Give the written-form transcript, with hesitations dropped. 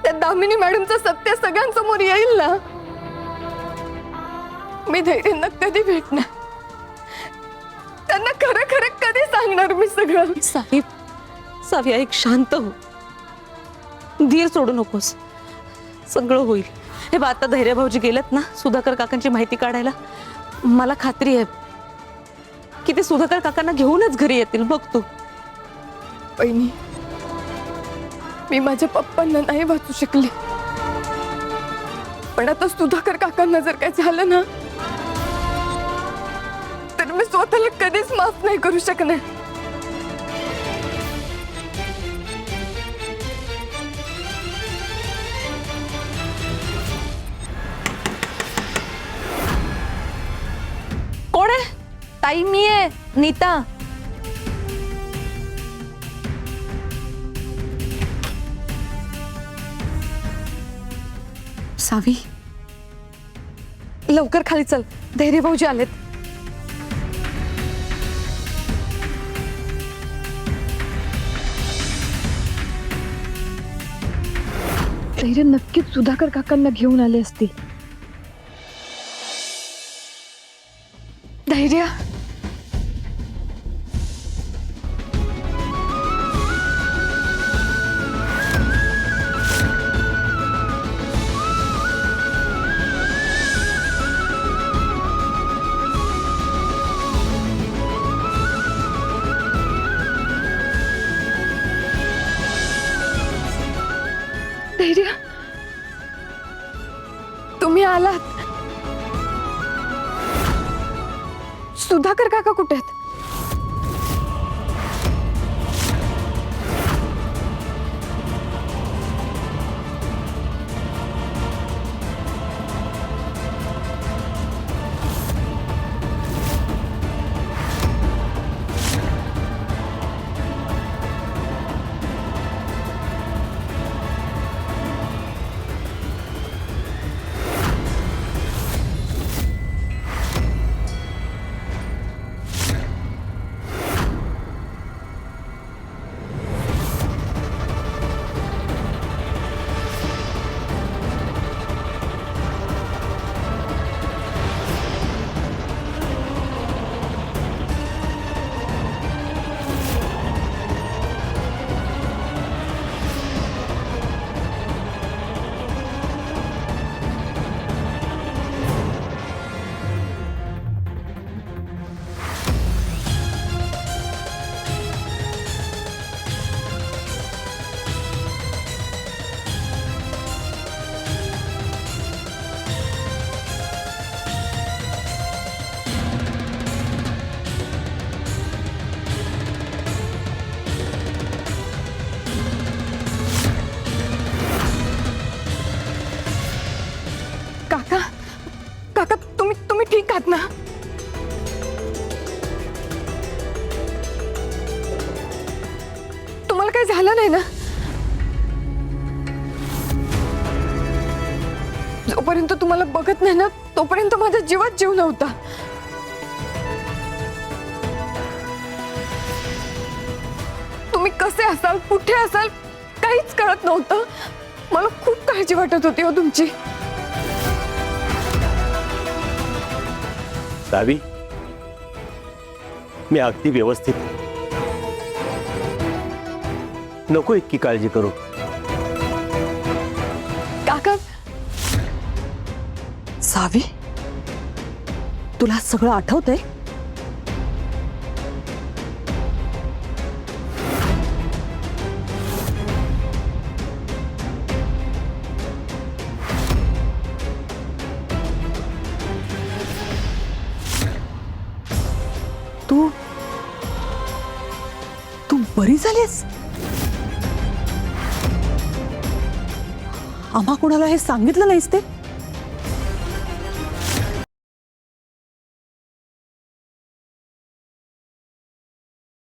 त्या दामिनी मॅडमचं सत्य सगळ्यांसमोर येईल ना, मी धैर्यांना कधी भेटणार, त्यांना खरं खरं कधी सांगणार मी सगळं. सावी ऐक, शांत हो, धीर सोडू नकोस, सगळं होईल. हे बा, आता धैर्य भाऊजी गेलेत ना सुधाकर काकांची माहिती काढायला, मला खात्री आहे की ते सुधाकर काकांना घेऊनच घरी येतील. बघ तू. बहिणी, मी माझ्या पप्पांना नाही वाचू शकले, पण आता सुधाकर काकांना जर काय झालं ना, तर मी स्वतःला कधीच माफ नाही करू शकणार. कोण आहे? ताई, मी आहे, नीता. सावी, लवकर खाली चल, धैर्य भाऊजी आलेत. धैर्य नक्कीच सुधाकर काकांना घेऊन आले असतील. धैर्य, धैर्य, तुम्ही आलात. सुधाकर काका कुठे आहेत? काका, काका, तुम्ही ठीक आहात ना? तुम्हाला काही झालं नाही ना? जोपर्यंत तुम्हाला बघत नाही ना, तोपर्यंत माझ्या जीवात जीव नव्हता. तुम्ही कसे असाल, कुठे असाल, काहीच कळत नव्हतं. मला खूप काळजी वाटत होती हो तुमची. सावी, मी अगदी व्यवस्थित, नको इतकी काळजी करू. काका, सावी, तुला सगळं आठवतंय? तू बरी झालीस? आम्हा कोणाला हे सांगितलं नाहीस ते?